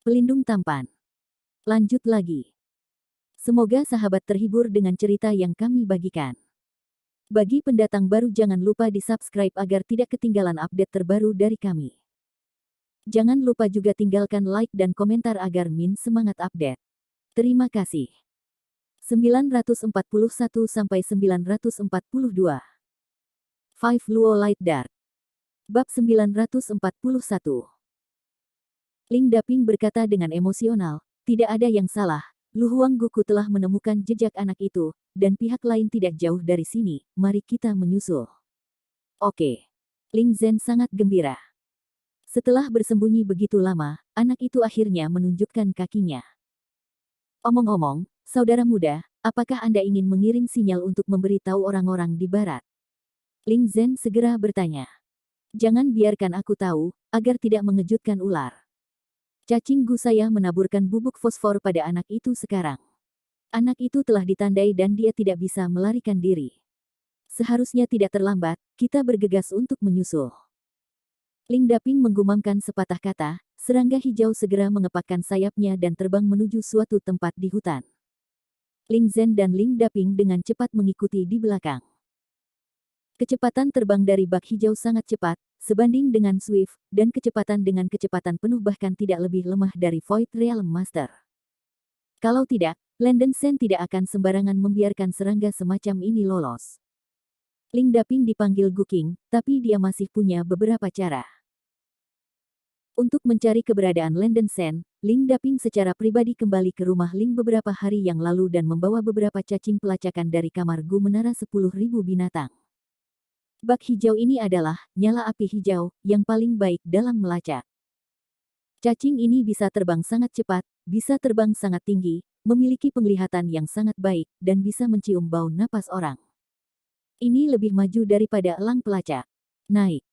Pelindung tampan. Lanjut lagi. Semoga sahabat terhibur dengan cerita yang kami bagikan. Bagi pendatang baru jangan lupa di-subscribe agar tidak ketinggalan update terbaru dari kami. Jangan lupa juga tinggalkan like dan komentar agar Min semangat update. Terima kasih. 941 sampai 942. 5 Luo Light Dark. Bab 941. Ling Daping berkata dengan emosional, tidak ada yang salah. Lu Huangguku telah menemukan jejak anak itu, dan pihak lain tidak jauh dari sini, mari kita menyusul. Oke. Ling Zhen sangat gembira. Setelah bersembunyi begitu lama, anak itu akhirnya menunjukkan kakinya. Omong-omong, saudara muda, apakah Anda ingin mengirim sinyal untuk memberitahu orang-orang di barat? Ling Zhen segera bertanya. Jangan biarkan aku tahu, agar tidak mengejutkan ular. Cacing gu saya menaburkan bubuk fosfor pada anak itu sekarang. Anak itu telah ditandai dan dia tidak bisa melarikan diri. Seharusnya tidak terlambat, kita bergegas untuk menyusul. Ling Daping menggumamkan sepatah kata, serangga hijau segera mengepakkan sayapnya dan terbang menuju suatu tempat di hutan. Ling Zhen dan Ling Daping dengan cepat mengikuti di belakang. Kecepatan terbang dari bak hijau sangat cepat, sebanding dengan Swift, dan kecepatan dengan kecepatan penuh bahkan tidak lebih lemah dari Void Realm Master. Kalau tidak, Landen Sen tidak akan sembarangan membiarkan serangga semacam ini lolos. Ling Daping dipanggil Guking, tapi dia masih punya beberapa cara. Untuk mencari keberadaan Landen Sen, Ling Daping secara pribadi kembali ke rumah Ling beberapa hari yang lalu dan membawa beberapa cacing pelacakan dari kamar Gu Menara 10.000 binatang. Bak hijau ini adalah nyala api hijau yang paling baik dalam melacak. Cacing ini bisa terbang sangat cepat, bisa terbang sangat tinggi, memiliki penglihatan yang sangat baik, dan bisa mencium bau napas orang. Ini lebih maju daripada elang pelacak. Naik.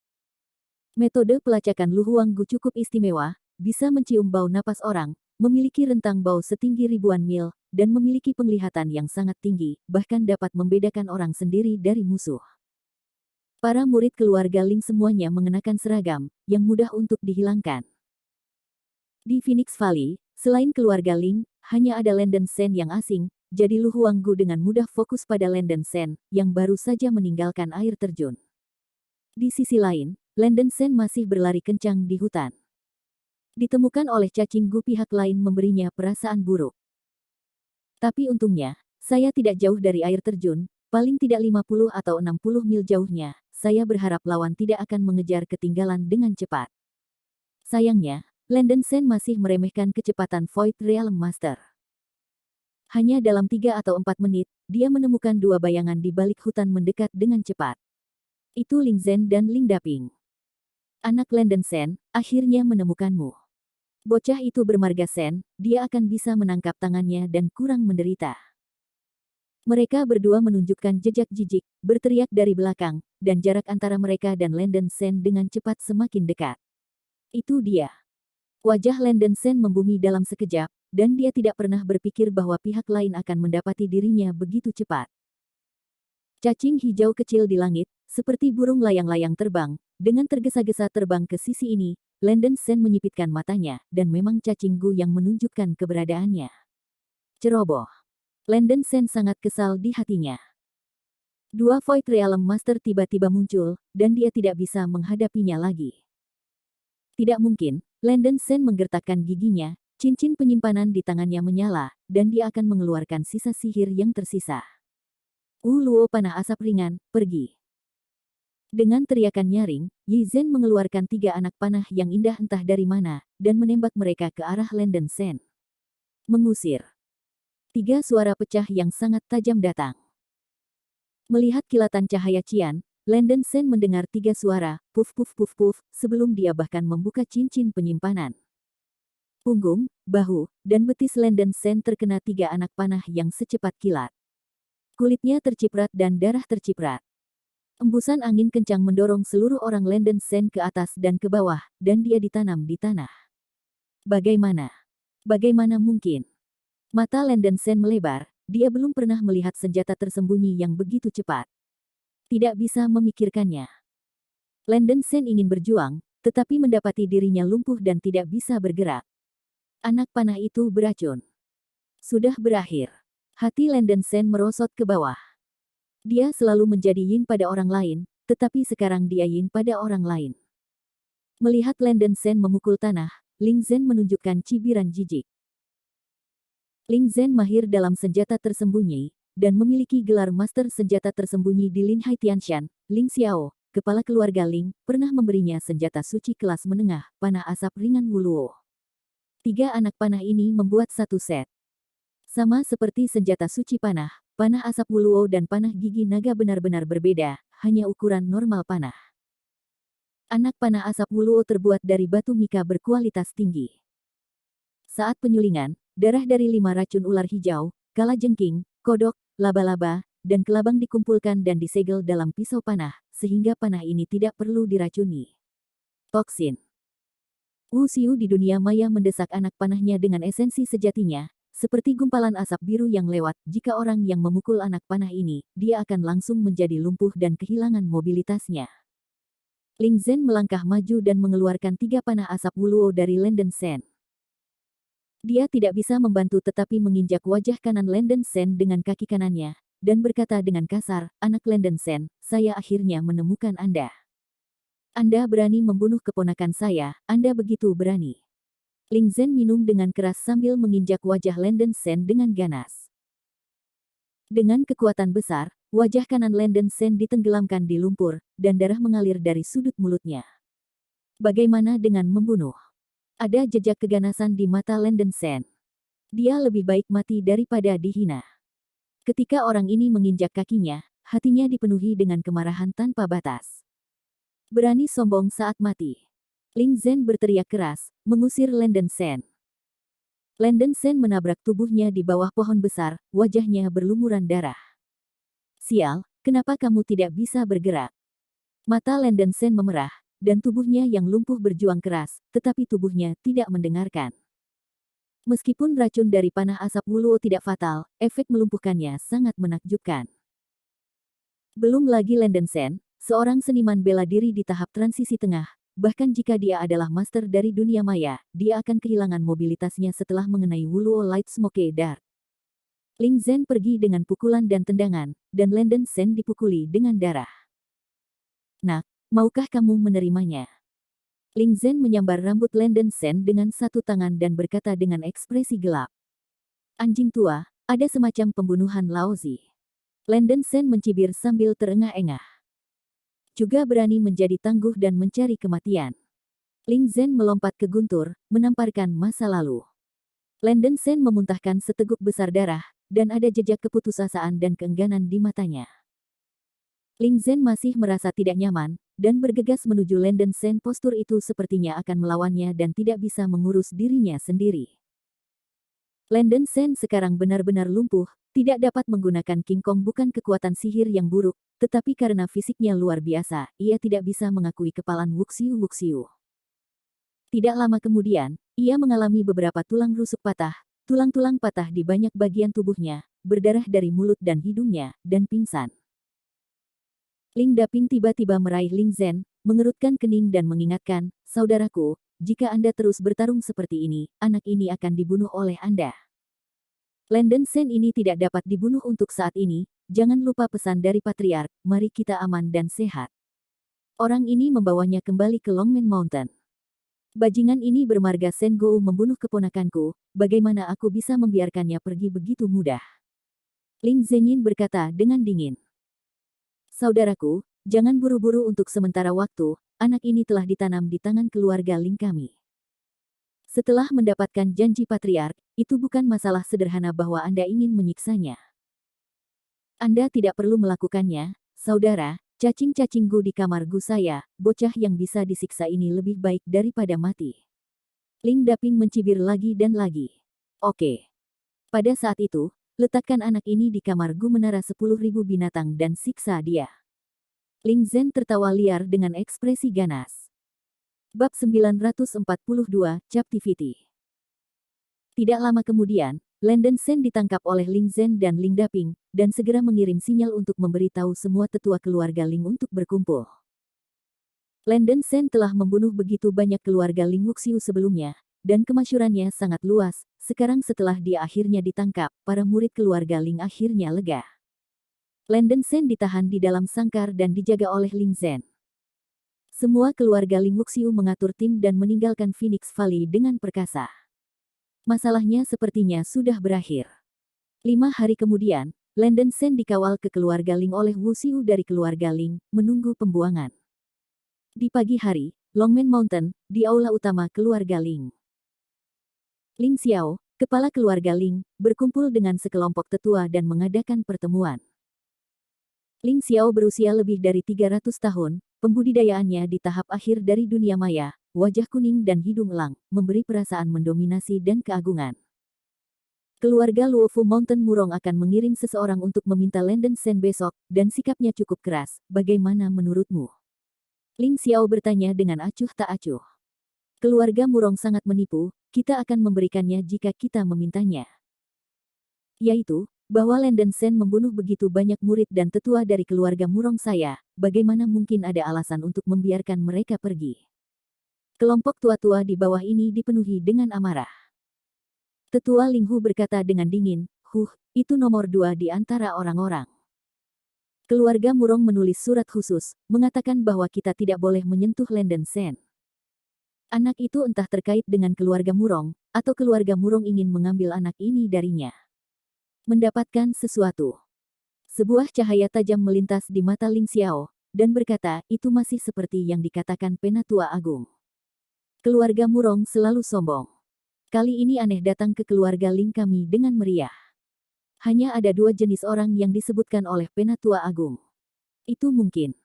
Metode pelacakan Lu Huanggu cukup istimewa, bisa mencium bau napas orang, memiliki rentang bau setinggi ribuan mil, dan memiliki penglihatan yang sangat tinggi, bahkan dapat membedakan orang sendiri dari musuh. Para murid keluarga Ling semuanya mengenakan seragam, yang mudah untuk dihilangkan. Di Phoenix Valley, selain keluarga Ling, hanya ada Landen Sen yang asing, jadi Lu Huanggu dengan mudah fokus pada Landen Sen, yang baru saja meninggalkan air terjun. Di sisi lain, Landen Sen masih berlari kencang di hutan. Ditemukan oleh cacing gu pihak lain memberinya perasaan buruk. Tapi untungnya, saya tidak jauh dari air terjun, paling tidak 50 atau 60 mil jauhnya, saya berharap lawan tidak akan mengejar ketinggalan dengan cepat. Sayangnya, Landen Sen masih meremehkan kecepatan Void Realm Master. Hanya dalam 3 atau 4 menit, dia menemukan dua bayangan di balik hutan mendekat dengan cepat. Itu Ling Zhen dan Ling Daping. Anak Landen Sen, akhirnya menemukanmu. Bocah itu bermarga Sen, dia akan bisa menangkap tangannya dan kurang menderita. Mereka berdua menunjukkan jejak jijik, berteriak dari belakang, dan jarak antara mereka dan Landen Sen dengan cepat semakin dekat. Itu dia. Wajah Landen Sen membumi dalam sekejap, dan dia tidak pernah berpikir bahwa pihak lain akan mendapati dirinya begitu cepat. Cacing hijau kecil di langit, seperti burung layang-layang terbang, dengan tergesa-gesa terbang ke sisi ini, Landen Sen menyipitkan matanya, dan memang cacing gu yang menunjukkan keberadaannya. Ceroboh. Landen Sen sangat kesal di hatinya. Dua Void Realm Master tiba-tiba muncul, dan dia tidak bisa menghadapinya lagi. Tidak mungkin, Landen Sen menggertakkan giginya, cincin penyimpanan di tangannya menyala, dan dia akan mengeluarkan sisa sihir yang tersisa. Luo panah asap ringan, pergi. Dengan teriakan nyaring, Yi Zhen mengeluarkan 3 anak panah yang indah entah dari mana, dan menembak mereka ke arah Landen Sen. Mengusir. 3 suara pecah yang sangat tajam datang. Melihat kilatan cahaya cian, Landen Sen mendengar 3 suara, puf puf puf puf, sebelum dia bahkan membuka cincin penyimpanan. Punggung, bahu, dan betis Landen Sen terkena 3 anak panah yang secepat kilat. Kulitnya terciprat dan darah terciprat. Embusan angin kencang mendorong seluruh orang Landen Sen ke atas dan ke bawah, dan dia ditanam di tanah. Bagaimana? Bagaimana mungkin? Mata Landen Sen melebar, dia belum pernah melihat senjata tersembunyi yang begitu cepat. Tidak bisa memikirkannya. Landen Sen ingin berjuang, tetapi mendapati dirinya lumpuh dan tidak bisa bergerak. Anak panah itu beracun. Sudah berakhir. Hati Landen Sen merosot ke bawah. Dia selalu menjadi yin pada orang lain, tetapi sekarang dia yin pada orang lain. Melihat Landen Sen memukul tanah, Ling Zhen menunjukkan cibiran jijik. Ling Zhen mahir dalam senjata tersembunyi, dan memiliki gelar master senjata tersembunyi di Lin Haitianshan. Ling Xiao, kepala keluarga Ling, pernah memberinya senjata suci kelas menengah, panah asap ringan Wuluo. 3 anak panah ini membuat satu set. Sama seperti senjata suci panah asap Wuluo dan panah gigi naga benar-benar berbeda, hanya ukuran normal panah. Anak panah asap Wuluo terbuat dari batu mika berkualitas tinggi. Saat penyulingan, darah dari 5 racun ular hijau, kalajengking, kodok, laba-laba, dan kelabang dikumpulkan dan disegel dalam pisau panah, sehingga panah ini tidak perlu diracuni. Toksin. Wu Xiu di dunia maya mendesak anak panahnya dengan esensi sejatinya, seperti gumpalan asap biru yang lewat. Jika orang yang memukul anak panah ini, dia akan langsung menjadi lumpuh dan kehilangan mobilitasnya. Ling Zhen melangkah maju dan mengeluarkan 3 panah asap Wuluo dari Landen Sen. Dia tidak bisa membantu tetapi menginjak wajah kanan Landen Sen dengan kaki kanannya, dan berkata dengan kasar, "Anak Landen Sen, saya akhirnya menemukan Anda. Anda berani membunuh keponakan saya, Anda begitu berani." Ling Zhen minum dengan keras sambil menginjak wajah Landen Sen dengan ganas. Dengan kekuatan besar, wajah kanan Landen Sen ditenggelamkan di lumpur, dan darah mengalir dari sudut mulutnya. Bagaimana dengan membunuh? Ada jejak keganasan di mata Landen Sen. Dia lebih baik mati daripada dihina. Ketika orang ini menginjak kakinya, hatinya dipenuhi dengan kemarahan tanpa batas. Berani sombong saat mati. Ling Zhen berteriak keras, mengusir Landen Sen. Landen Sen menabrak tubuhnya di bawah pohon besar, wajahnya berlumuran darah. "Sial, kenapa kamu tidak bisa bergerak?" Mata Landen Sen memerah, dan tubuhnya yang lumpuh berjuang keras, tetapi tubuhnya tidak mendengarkan. Meskipun racun dari panah asap Wuluo tidak fatal, efek melumpuhkannya sangat menakjubkan. Belum lagi Landen Sen, seorang seniman bela diri di tahap transisi tengah, bahkan jika dia adalah master dari dunia maya, dia akan kehilangan mobilitasnya setelah mengenai Wuluo Light Smoke Dart. Ling Zhen pergi dengan pukulan dan tendangan, dan Landen Sen dipukuli dengan darah. "Nak, maukah kamu menerimanya?" Ling Zhen menyambar rambut Landen Sen dengan satu tangan dan berkata dengan ekspresi gelap. "Anjing tua, ada semacam pembunuhan Laozi." Landen Sen mencibir sambil terengah-engah. "Juga berani menjadi tangguh dan mencari kematian." Ling Zhen melompat ke guntur, menamparkan masa lalu. Landen Sen memuntahkan seteguk besar darah, dan ada jejak keputusasaan dan keengganan di matanya. Ling Zhen masih merasa tidak nyaman, dan bergegas menuju Landen Sen. Postur itu sepertinya akan melawannya dan tidak bisa mengurus dirinya sendiri. Landen Sen sekarang benar-benar lumpuh, tidak dapat menggunakan King Kong bukan kekuatan sihir yang buruk, tetapi karena fisiknya luar biasa, ia tidak bisa mengakui kepalan Wuxiu. Tidak lama kemudian, ia mengalami beberapa tulang rusuk patah, tulang-tulang patah di banyak bagian tubuhnya, berdarah dari mulut dan hidungnya, dan pingsan. Ling Daping tiba-tiba meraih Ling Zhen, mengerutkan kening dan mengingatkan, "Saudaraku, jika Anda terus bertarung seperti ini, anak ini akan dibunuh oleh Anda. Landen Sen ini tidak dapat dibunuh untuk saat ini, jangan lupa pesan dari Patriark, mari kita aman dan sehat." Orang ini membawanya kembali ke Longmen Mountain. "Bajingan ini bermarga Sen Gou membunuh keponakanku, bagaimana aku bisa membiarkannya pergi begitu mudah?" Ling Zhenyin berkata dengan dingin. "Saudaraku, jangan buru-buru untuk sementara waktu, anak ini telah ditanam di tangan keluarga Ling kami. Setelah mendapatkan janji Patriark, itu bukan masalah sederhana bahwa Anda ingin menyiksanya. Anda tidak perlu melakukannya, saudara. Cacing-cacing Gu di kamar Gu saya, bocah yang bisa disiksa ini lebih baik daripada mati." Ling Daping mencibir lagi dan lagi. "Oke. Pada saat itu, letakkan anak ini di kamar Gu menara 10.000 binatang dan siksa dia." Ling Zhen tertawa liar dengan ekspresi ganas. Bab 942, Captivity. Tidak lama kemudian, Landen Sen ditangkap oleh Ling Zhen dan Ling Daping, dan segera mengirim sinyal untuk memberitahu semua tetua keluarga Ling untuk berkumpul. Landen Sen telah membunuh begitu banyak keluarga Ling Wuxiu sebelumnya, dan kemasyurannya sangat luas. Sekarang setelah dia akhirnya ditangkap, para murid keluarga Ling akhirnya lega. Landen Sen ditahan di dalam sangkar dan dijaga oleh Ling Zhen. Semua keluarga Ling Wuxiu mengatur tim dan meninggalkan Phoenix Valley dengan perkasa. Masalahnya sepertinya sudah berakhir. 5 hari kemudian, Landen Sen dikawal ke keluarga Ling oleh Wuxiu dari keluarga Ling, menunggu pembuangan. Di pagi hari, Longmen Mountain, di aula utama keluarga Ling. Ling Xiao, kepala keluarga Ling, berkumpul dengan sekelompok tetua dan mengadakan pertemuan. Ling Xiao berusia lebih dari 300 tahun, pembudidayaannya di tahap akhir dari dunia maya, wajah kuning dan hidung elang, memberi perasaan mendominasi dan keagungan. Keluarga Luofu Mountain Murong akan mengirim seseorang untuk meminta Landen Sen besok, dan sikapnya cukup keras, bagaimana menurutmu? Ling Xiao bertanya dengan acuh tak acuh. Keluarga Murong sangat menipu, kita akan memberikannya jika kita memintanya. Yaitu, bahwa Landen Sen membunuh begitu banyak murid dan tetua dari keluarga Murong saya, bagaimana mungkin ada alasan untuk membiarkan mereka pergi? Kelompok tua-tua di bawah ini dipenuhi dengan amarah. Tetua Ling Hu berkata dengan dingin, itu nomor 2 di antara orang-orang. Keluarga Murong menulis surat khusus, mengatakan bahwa kita tidak boleh menyentuh Landen Sen. Anak itu entah terkait dengan keluarga Murong, atau keluarga Murong ingin mengambil anak ini darinya. Mendapatkan sesuatu. Sebuah cahaya tajam melintas di mata Ling Xiao, dan berkata, itu masih seperti yang dikatakan Penatua Agung. Keluarga Murong selalu sombong. Kali ini aneh datang ke keluarga Ling kami dengan meriah. Hanya ada 2 jenis orang yang disebutkan oleh Penatua Agung. Itu mungkin.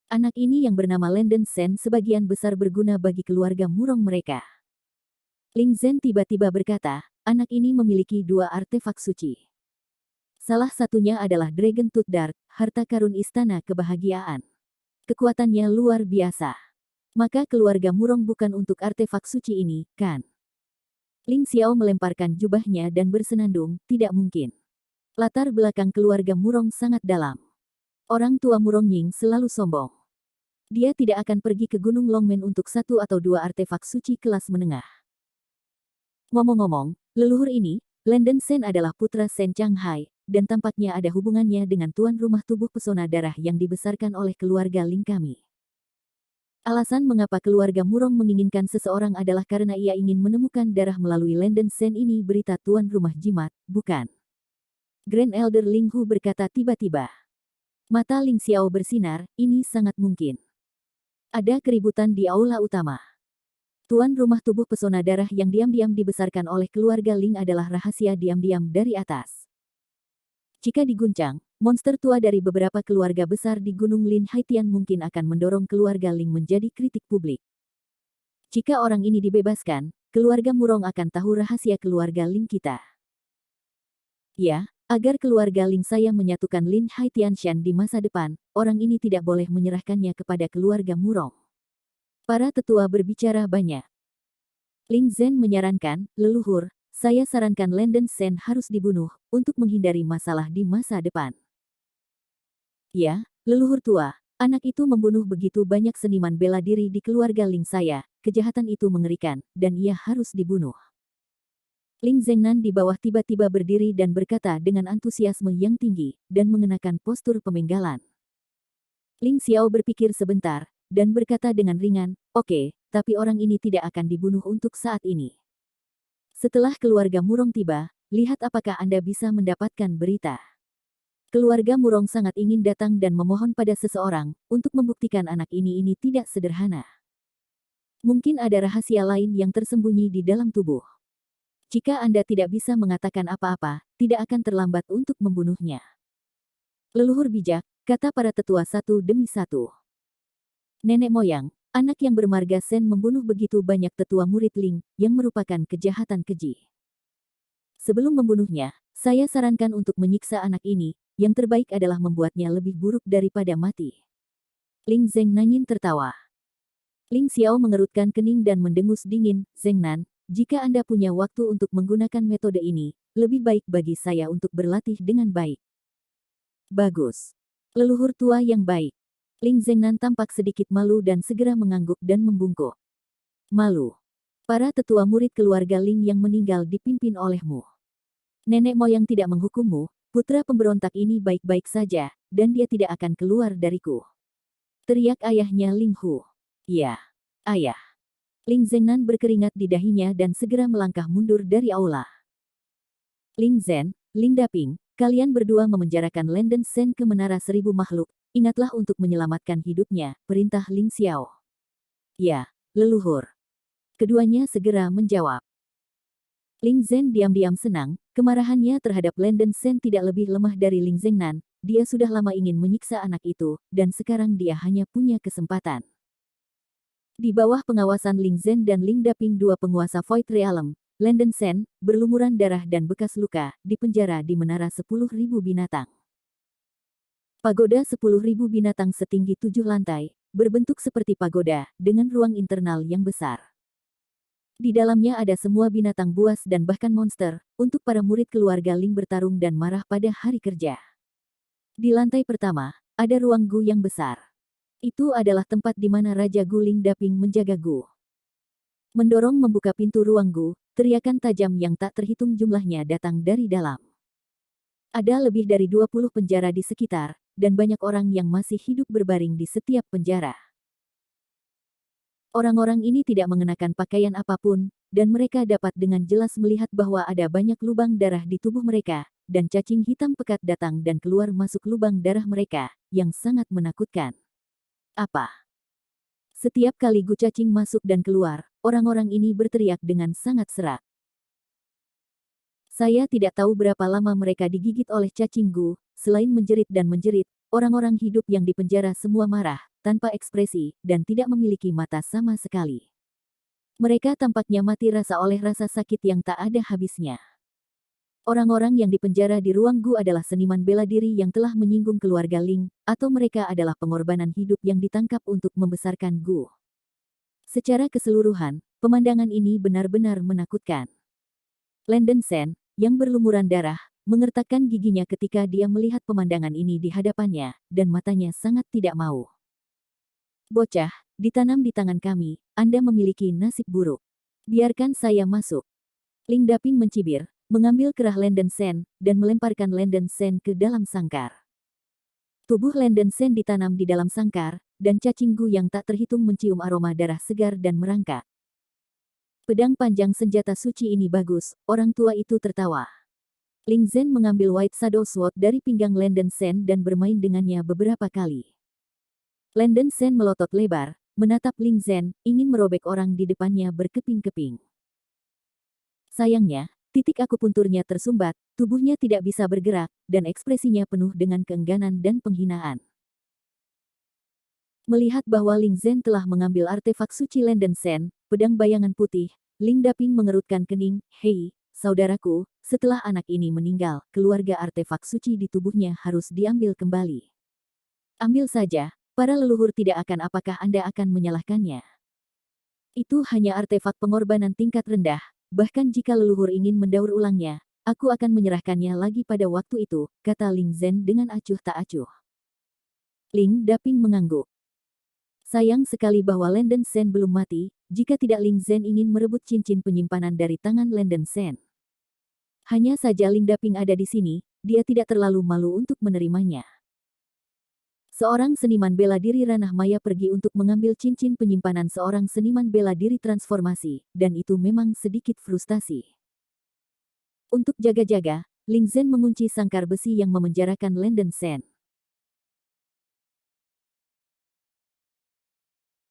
Anak ini yang bernama Landen Sen sebagian besar berguna bagi keluarga Murong mereka. Ling Zhen tiba-tiba berkata, anak ini memiliki 2 artefak suci. Salah satunya adalah Dragon Tooth Dark, harta karun istana kebahagiaan. Kekuatannya luar biasa. Maka keluarga Murong bukan untuk artefak suci ini, kan? Ling Xiao melemparkan jubahnya dan bersenandung, tidak mungkin. Latar belakang keluarga Murong sangat dalam. Orang tua Murong Ying selalu sombong. Dia tidak akan pergi ke Gunung Longmen untuk 1 atau 2 artefak suci kelas menengah. Ngomong-ngomong, leluhur ini, Landen Sen adalah putra Sen Changhai, dan tampaknya ada hubungannya dengan tuan rumah tubuh pesona darah yang dibesarkan oleh keluarga Ling kami. Alasan mengapa keluarga Murong menginginkan seseorang adalah karena ia ingin menemukan darah melalui Landen Sen ini berita tuan rumah jimat, bukan? Grand Elder Ling Hu berkata tiba-tiba. Mata Ling Xiao bersinar, ini sangat mungkin. Ada keributan di aula utama. Tuan rumah tubuh pesona darah yang diam-diam dibesarkan oleh keluarga Ling adalah rahasia diam-diam dari atas. Jika diguncang, monster tua dari beberapa keluarga besar di Gunung Lin Haitian mungkin akan mendorong keluarga Ling menjadi kritik publik. Jika orang ini dibebaskan, keluarga Murong akan tahu rahasia keluarga Ling kita. Ya, agar keluarga Ling saya menyatukan Lin Haitian Shan di masa depan, orang ini tidak boleh menyerahkannya kepada keluarga Murong. Para tetua berbicara banyak. Ling Zhen menyarankan, leluhur, saya sarankan Landen Sen harus dibunuh, untuk menghindari masalah di masa depan. Ya, leluhur tua, anak itu membunuh begitu banyak seniman bela diri di keluarga Ling saya, kejahatan itu mengerikan, dan ia harus dibunuh. Ling Zhengnan di bawah tiba-tiba berdiri dan berkata dengan antusiasme yang tinggi, dan mengenakan postur pemenggalan. Ling Xiao berpikir sebentar, dan berkata dengan ringan, oke, tapi orang ini tidak akan dibunuh untuk saat ini. Setelah keluarga Murong tiba, lihat apakah Anda bisa mendapatkan berita. Keluarga Murong sangat ingin datang dan memohon pada seseorang, untuk membuktikan anak ini tidak sederhana. Mungkin ada rahasia lain yang tersembunyi di dalam tubuh. Jika Anda tidak bisa mengatakan apa-apa, tidak akan terlambat untuk membunuhnya. Leluhur bijak, kata para tetua satu demi satu. Nenek moyang, anak yang bermarga Sen membunuh begitu banyak tetua murid Ling, yang merupakan kejahatan keji. Sebelum membunuhnya, saya sarankan untuk menyiksa anak ini, yang terbaik adalah membuatnya lebih buruk daripada mati. Ling Zhengnan tertawa. Ling Xiao mengerutkan kening dan mendengus dingin, Zhengnan, jika Anda punya waktu untuk menggunakan metode ini, lebih baik bagi saya untuk berlatih dengan baik. Bagus. Leluhur tua yang baik. Ling Zhengnan tampak sedikit malu dan segera mengangguk dan membungkuk. Malu. Para tetua murid keluarga Ling yang meninggal dipimpin olehmu. Nenek moyang tidak menghukummu, putra pemberontak ini baik-baik saja, dan dia tidak akan keluar dariku. Teriak ayahnya Ling Hu. Ya, ayah. Ling Zengnan berkeringat di dahinya dan segera melangkah mundur dari aula. Ling Zhen, Ling Daping, kalian berdua memenjarakan Landen Sen ke Menara Seribu Makhluk, ingatlah untuk menyelamatkan hidupnya, perintah Ling Xiao. Ya, leluhur. Keduanya segera menjawab. Ling Zhen diam-diam senang, kemarahannya terhadap Landen Sen tidak lebih lemah dari Ling Zengnan, dia sudah lama ingin menyiksa anak itu, dan sekarang dia hanya punya kesempatan. Di bawah pengawasan Ling Zhen dan Ling Daping, dua penguasa Void Realm, Landen Sen, berlumuran darah dan bekas luka, dipenjara di Menara 10.000 Binatang. Pagoda 10.000 binatang setinggi 7 lantai, berbentuk seperti pagoda, dengan ruang internal yang besar. Di dalamnya ada semua binatang buas dan bahkan monster, untuk para murid keluarga Ling bertarung dan marah pada hari kerja. Di lantai pertama, ada ruang Gu yang besar. Itu adalah tempat di mana Raja Gu Ling Daping menjaga Gu. Mendorong membuka pintu ruang Gu, teriakan tajam yang tak terhitung jumlahnya datang dari dalam. Ada lebih dari 20 penjara di sekitar, dan banyak orang yang masih hidup berbaring di setiap penjara. Orang-orang ini tidak mengenakan pakaian apapun, dan mereka dapat dengan jelas melihat bahwa ada banyak lubang darah di tubuh mereka, dan cacing hitam pekat datang dan keluar masuk lubang darah mereka, yang sangat menakutkan. Apa? Setiap kali Gu cacing masuk dan keluar, orang-orang ini berteriak dengan sangat serak. Saya tidak tahu berapa lama mereka digigit oleh cacing Gu, selain menjerit dan menjerit, orang-orang hidup yang dipenjara semua marah, tanpa ekspresi, dan tidak memiliki mata sama sekali. Mereka tampaknya mati rasa oleh rasa sakit yang tak ada habisnya. Orang-orang yang dipenjara di ruang Gu adalah seniman bela diri yang telah menyinggung keluarga Ling, atau mereka adalah pengorbanan hidup yang ditangkap untuk membesarkan Gu. Secara keseluruhan, pemandangan ini benar-benar menakutkan. Landen Sen, yang berlumuran darah, mengertakkan giginya ketika dia melihat pemandangan ini di hadapannya, dan matanya sangat tidak mau. Bocah, ditanam di tangan kami, Anda memiliki nasib buruk. Biarkan saya masuk. Ling Daping mencibir, mengambil kerah Landen Sen, dan melemparkan Landen Sen ke dalam sangkar. Tubuh Landen Sen ditanam di dalam sangkar, dan cacing Gu yang tak terhitung mencium aroma darah segar dan merangkak. Pedang panjang senjata suci ini bagus, orang tua itu tertawa. Ling Zhen mengambil White Shadow Sword dari pinggang Landen Sen dan bermain dengannya beberapa kali. Landen Sen melotot lebar, menatap Ling Zhen, ingin merobek orang di depannya berkeping-keping. Sayangnya, titik akupunturnya tersumbat, tubuhnya tidak bisa bergerak, dan ekspresinya penuh dengan keengganan dan penghinaan. Melihat bahwa Ling Zhen telah mengambil artefak suci Landen Sen, pedang bayangan putih, Ling Daping mengerutkan kening, "Hei, saudaraku, setelah anak ini meninggal, keluarga artefak suci di tubuhnya harus diambil kembali. Ambil saja, para leluhur tidak akan apakah Anda akan menyalahkannya. Itu hanya artefak pengorbanan tingkat rendah, bahkan jika leluhur ingin mendaur ulangnya, aku akan menyerahkannya lagi pada waktu itu," kata Ling Zhen dengan acuh tak acuh. Ling Daping mengangguk. Sayang sekali bahwa Landen Sen belum mati, jika tidak Ling Zhen ingin merebut cincin penyimpanan dari tangan Landen Sen. Hanya saja Ling Daping ada di sini, dia tidak terlalu malu untuk menerimanya. Seorang seniman bela diri ranah maya pergi untuk mengambil cincin penyimpanan seorang seniman bela diri transformasi, dan itu memang sedikit frustasi. Untuk jaga-jaga, Ling Zhen mengunci sangkar besi yang memenjarakan Landen Sen.